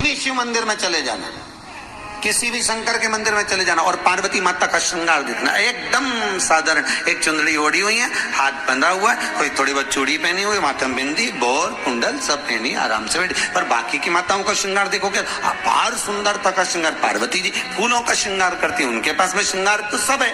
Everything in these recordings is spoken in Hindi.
भी शिव मंदिर में चले जाना, किसी भी शंकर के मंदिर में चले जाना और पार्वती माता का श्रृंगार देखना एकदम साधारण। एक चुंदड़ी ओढ़ी हुई है, हाथ बंधा हुआ है, कोई थोड़ी बहुत चूड़ी पहनी हुई, माथा में बिंदी, बोर, कुंडल सब पहनी, आराम से बैठी। पर बाकी की माताओं का श्रृंगार देखोगे, अपार सुंदरता का श्रृंगार। पार्वती जी फूलों का श्रृंगार करती है, उनके पास में श्रृंगार तो सब है,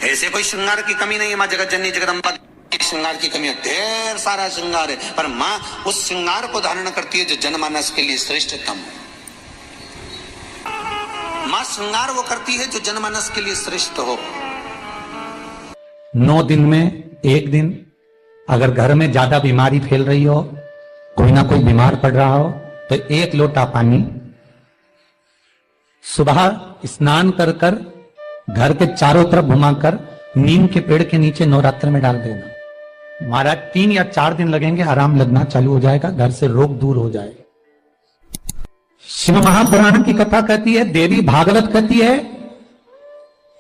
ऐसे कोई श्रृंगार की कमी नहीं है। माँ जगत जननी जगदम्बा श्रृंगार की कमी है, ढेर सारा श्रृंगार है, पर माँ उस श्रृंगार को धारण करती है जो जनमानस के लिए श्रेष्ठतम। माँ श्रृंगार वो करती है जो जनमानस के लिए श्रेष्ठ हो। 9 दिन में एक दिन अगर घर में ज्यादा बीमारी फैल रही हो, कोई ना कोई बीमार पड़ रहा हो, तो 1 लोटा पानी सुबह स्नान कर कर घर के चारों तरफ घुमाकर नीम के पेड़ के नीचे नवरात्र में डाल देना। महाराज 3 या 4 दिन लगेंगे, आराम लगना चालू हो जाएगा, घर से रोग दूर हो जाएगा। शिव महापुराण की कथा कहती है, देवी भागवत कहती है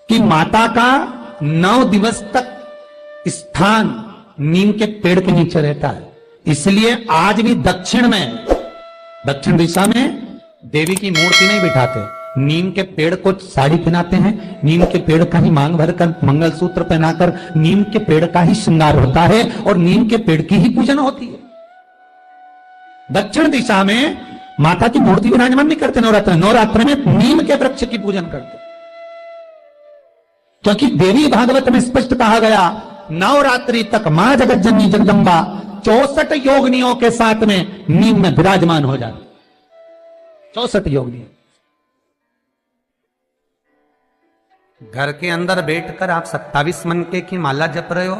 कि माता का 9 दिवस तक स्थान नीम के पेड़ के नीचे रहता है। इसलिए आज भी दक्षिण दिशा में देवी की मूर्ति नहीं बिठाते, नीम के पेड़ को साड़ी पहनाते हैं, नीम के पेड़ का ही मांग भरकर मंगलसूत्र पहनाकर नीम के पेड़ का ही श्रृंगार होता है और नीम के पेड़ की ही पूजन होती है। दक्षिण दिशा में माता की मूर्ति विराजमान नहीं करते नवरात्र में नीम के वृक्ष की पूजन करते, क्योंकि देवी भागवत में स्पष्ट कहा गया, नवरात्रि तक मां जगत जननी जगदम्बा 64 योगिनियों के साथ में नीम में विराजमान हो जाती। 64 योगिनी। घर के अंदर बैठकर आप 27 मनके की माला जप रहे हो,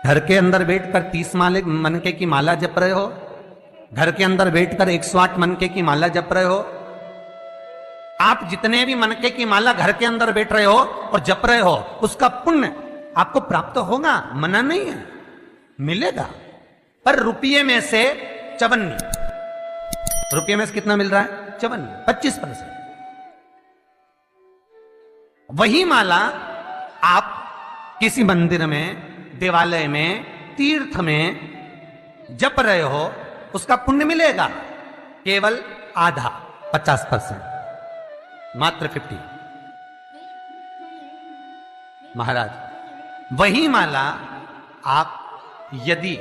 घर के अंदर बैठकर 30 मनके की माला जप रहे हो, घर के अंदर बैठकर 108 मनके की माला जप रहे हो। आप जितने भी मनके की माला घर के अंदर बैठ रहे हो और जप रहे हो, उसका पुण्य आपको प्राप्त होगा, मना नहीं है, मिलेगा। पर रुपये में से 54, रुपये में से कितना मिल रहा है? 54, 25%। वही माला आप किसी मंदिर में, देवालय में, तीर्थ में जप रहे हो, उसका पुण्य मिलेगा केवल आधा, 50%, मात्र 50। महाराज वही माला आप यदि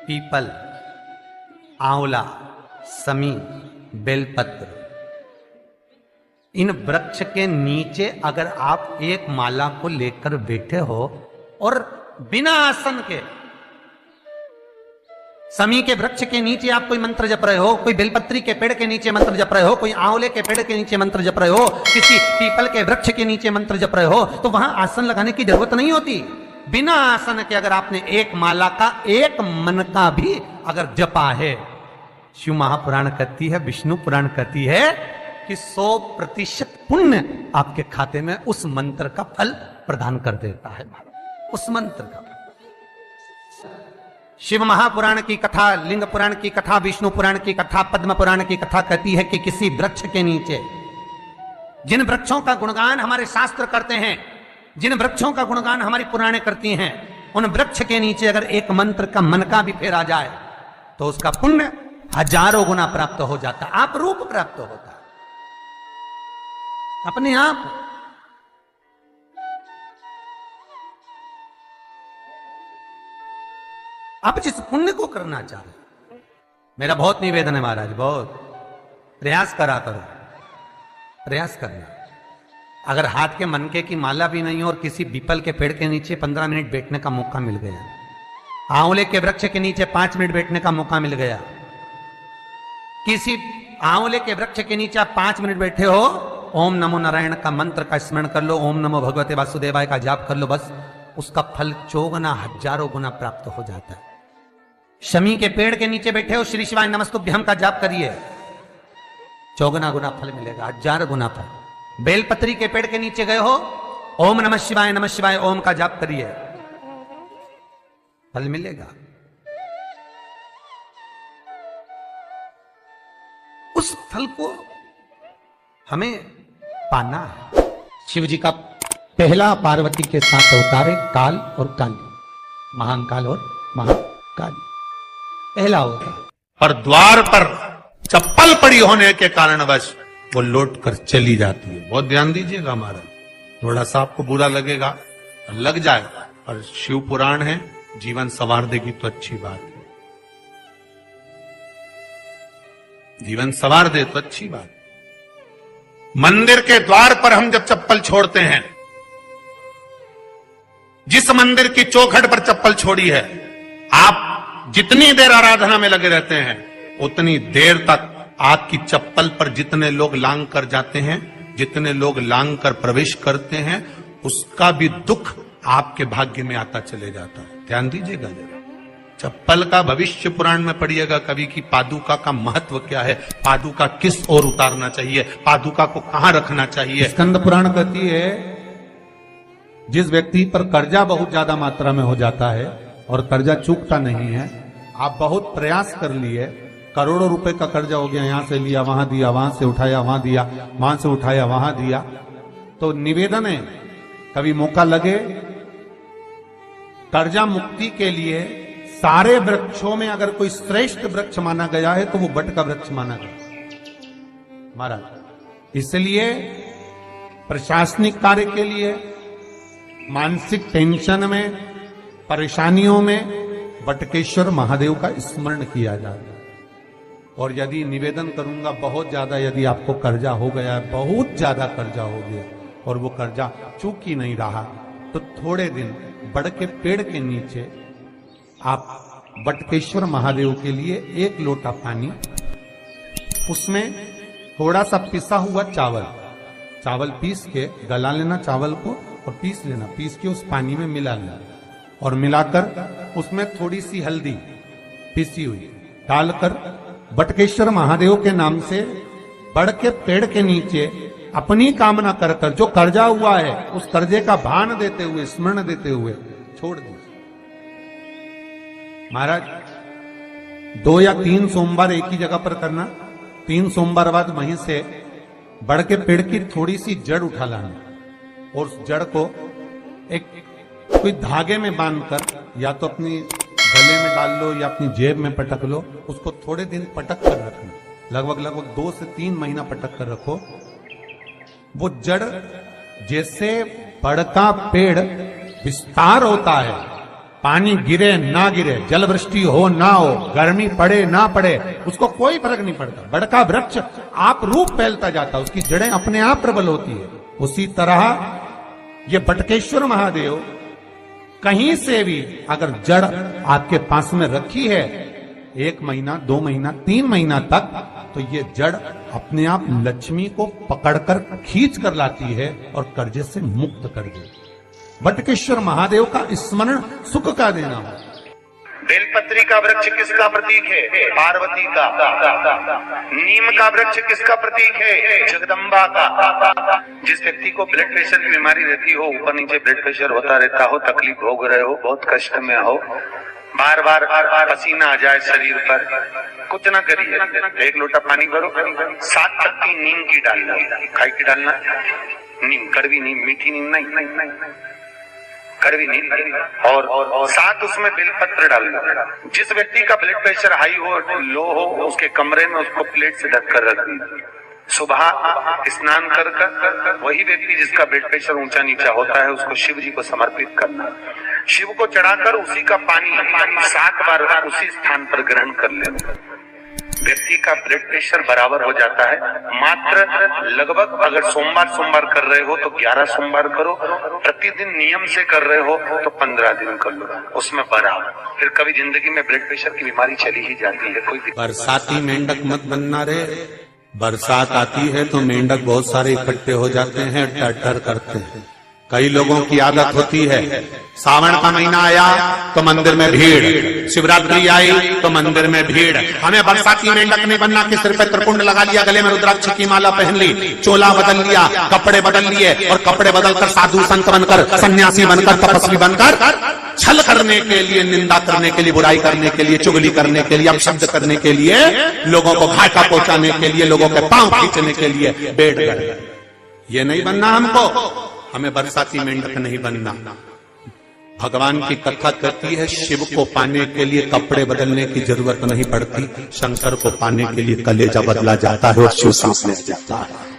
पीपल, आंवला, समी, बेलपत्र, इन वृक्ष के नीचे अगर आप एक माला को लेकर बैठे हो और बिना आसन के, समी के वृक्ष के नीचे आप कोई मंत्र जप रहे हो, कोई बेलपत्री के पेड़ के नीचे मंत्र जप रहे हो, कोई आंवले के पेड़ के नीचे मंत्र जप रहे हो, किसी पीपल के वृक्ष के नीचे मंत्र जप रहे हो, तो वहां आसन लगाने की जरूरत नहीं होती। बिना आसन के अगर आपने एक माला का एक मन का भी अगर जपा है, शिव महापुराण कहती है, विष्णु पुराण कहती है कि 100% पुण्य आपके खाते में उस मंत्र का फल प्रदान कर देता है। उस मंत्र का शिव महापुराण की कथा, लिंग पुराण की कथा, विष्णु पुराण की कथा, पद्म पुराण की कथा कहती है कि किसी वृक्ष के नीचे, जिन वृक्षों का गुणगान हमारे शास्त्र करते हैं, जिन वृक्षों का गुणगान हमारी पुराणे करती हैं, उन वृक्ष के नीचे अगर एक मंत्र का मन का भी फेरा जाए तो उसका पुण्य हजारों गुना प्राप्त हो जाता, आप रूप प्राप्त होता अपने आप। आप जिस पुण्य को करना चाह रहे, मेरा बहुत निवेदन है महाराज, बहुत प्रयास करा करो, प्रयास करना। अगर हाथ के मनके की माला भी नहीं हो और किसी पीपल के पेड़ के नीचे 15 मिनट बैठने का मौका मिल गया, आंवले के वृक्ष के नीचे 5 मिनट बैठने का मौका मिल गया, किसी आंवले के वृक्ष के नीचे आप 5 मिनट बैठे हो, ओम नमो नारायण का मंत्र का स्मरण कर लो, ओम नमो भगवते वासुदेवाय का जाप कर लो, बस उसका फल 4 गुना, हजारों गुना प्राप्त हो जाता है। शमी के पेड़ के नीचे बैठे हो, श्री शिवाय नमस्तुभ्यम का जाप करिए, 4 गुना फल मिलेगा, 1000 गुना फल। बेलपत्री के पेड़ के नीचे गए हो, ओम नमः शिवाय ओम का जाप करिए, फल मिलेगा। उस फल को हमें पाना है। शिव जी का पहला पार्वती के साथ अवतार है काल और काली, महाकाल और महाकाली, पहला अवतार। पर द्वार पर चप्पल पड़ी होने के कारणवश वो लौट कर चली जाती है। बहुत ध्यान दीजिएगा महाराज, थोड़ा सा आपको बुरा लगेगा, लग जाएगा, पर शिव पुराण है, जीवन संवार देगी तो अच्छी बात है, जीवन संवार दे तो अच्छी बात। मंदिर के द्वार पर हम जब चप्पल छोड़ते हैं, जिस मंदिर की चौखट पर चप्पल छोड़ी है, आप जितनी देर आराधना में लगे रहते हैं उतनी देर तक आपकी चप्पल पर जितने लोग लांग कर जाते हैं, जितने लोग लांग कर प्रवेश करते हैं, उसका भी दुख आपके भाग्य में आता चले जाता है। ध्यान दीजिएगा जरा, चप्पल का भविष्य पुराण में पढ़िएगा कभी कि पादुका का महत्व क्या है, पादुका किस ओर उतारना चाहिए, पादुका को कहां रखना चाहिए। स्कंद पुराण कहती है जिस व्यक्ति पर कर्जा बहुत ज्यादा मात्रा में हो जाता है और कर्जा चूकता नहीं है, आप बहुत प्रयास कर लिए, करोड़ों रुपए का कर्जा हो गया, यहां से लिया वहां दिया, वहां से उठाया वहां दिया, वहां से उठाया वहां दिया, तो निवेदन है कभी मौका लगे कर्जा मुक्ति के लिए सारे वृक्षों में अगर कोई श्रेष्ठ वृक्ष माना गया है तो वो बट का वृक्ष माना गया महाराज। इसलिए प्रशासनिक कार्य के लिए, मानसिक टेंशन में, परेशानियों में बटकेश्वर महादेव का स्मरण किया जाता है। और यदि निवेदन करूंगा बहुत ज्यादा, यदि आपको कर्जा हो गया है, बहुत ज्यादा कर्जा हो गया और वो कर्जा चूक ही नहीं रहा, तो थोड़े दिन बड़ के पेड़ के नीचे आप बटकेश्वर महादेव के लिए 1 लोटा पानी, उसमें थोड़ा सा पिसा हुआ चावल पीस के गला लेना, चावल को और पीस लेना, पीस के उस पानी में मिला लेना और मिलाकर उसमें थोड़ी सी हल्दी पिसी हुई डालकर बटकेश्वर महादेव के नाम से बड़ के पेड़ के नीचे अपनी कामना कर कर जो कर्जा हुआ है उस कर्जे का भान देते हुए, स्मरण देते हुए छोड़ दीजिए। महाराज 2 या 3 सोमवार एक ही जगह पर करना, 3 सोमवार बाद वहीं से बड़ के पेड़ की थोड़ी सी जड़ उठा लाना और उस जड़ को एक कोई धागे में बांधकर या तो अपनी गले में डाल लो या अपनी जेब में पटक लो, उसको थोड़े दिन पटक कर रखना, लगभग 2 से 3 महीना पटक कर रखो। वो जड़ जैसे बड़ का पेड़ विस्तार होता है, पानी गिरे ना गिरे, जल वृष्टि हो ना हो, गर्मी पड़े ना पड़े, उसको कोई फर्क नहीं पड़ता, बड़ का वृक्ष आप रूप फैलता जाता, उसकी जड़ें अपने आप प्रबल होती है। उसी तरह ये बटकेश्वर महादेव कहीं से भी अगर जड़ आपके पास में रखी है 1 महीना, 2 महीना, 3 महीना तक, तो ये जड़ अपने आप लक्ष्मी को पकड़कर खींच कर लाती है और कर्जे से मुक्त कर देती। बटकेश्वर महादेव का स्मरण सुख का देना है। बेलपत्री का वृक्ष किसका प्रतीक है? पार्वती का। नीम का वृक्ष किसका प्रतीक है? जगदम्बा का। जिस व्यक्ति को ब्लड प्रेशर की बीमारी रहती हो, ऊपर नीचे ब्लड प्रेशर होता रहता हो, तकलीफ भोग रहे हो, बहुत कष्ट में हो, बार बार पसीना आ जाए शरीर पर, कुछ ना करिए, 1 लोटा पानी भरो, 7 पत्ती नीम की डालना, खाई की डालना, नीम, कड़वी नीम, मीठी नीम नहीं, कड़वी नीम, और साथ उसमें बेलपत्र डालना। जिस व्यक्ति का ब्लड प्रेशर हाई हो, लो हो, उसके कमरे में उसको प्लेट से ढक कर रख दीजिए। सुबह स्नान कर वही व्यक्ति जिसका ब्लड प्रेशर ऊंचा नीचा होता है उसको शिव जी को समर्पित करना, शिव को चढ़ाकर उसी का पानी 7 बार उसी स्थान पर ग्रहण कर लेना। व्यक्ति का ब्लड प्रेशर बराबर हो जाता है। मात्र लगभग अगर सोमवार कर रहे हो तो 11 सोमवार करो, प्रतिदिन नियम से कर रहे हो तो 15 दिन कर लो, उसमें बराबर। फिर कभी जिंदगी में ब्लड प्रेशर की बीमारी चली ही जाती है। कोई बरसाती मेंढक मत बनना रे, बरसात आती है तो मेंढक बहुत सारे इकट्ठे हो जाते हैं, टर करते हैं। कई लोगों की आदत होती है, सावन का महीना आया तो मंदिर में भीड़, शिवरात्रि आई तो मंदिर में भीड़। हमें बरसाती मेंढक नहीं बनना कि सिर पे त्रिपुंड लगा लिया, गले में रुद्राक्ष की माला पहन ली, चोला बदल लिया, कपड़े बदल लिए और कपड़े बदलकर साधु संत बनकर, सन्यासी बनकर, तपस्वी बनकर छल करने के लिए, निंदा करने के लिए, बुराई करने के लिए, चुगली करने के लिए, अपशब्द करने के लिए, लोगों को घाटा पहुंचाने के लिए, लोगों के पांव खींचने के लिए बैठ गए। ये नहीं बनना हमको, हमें बरसाती मेंढक नहीं बनना। भगवान की कथा कहती है शिव को पाने के लिए कपड़े बदलने की जरूरत नहीं पड़ती, शंकर को पाने के लिए कलेजा बदला जाता है और शिव सामने जाता है।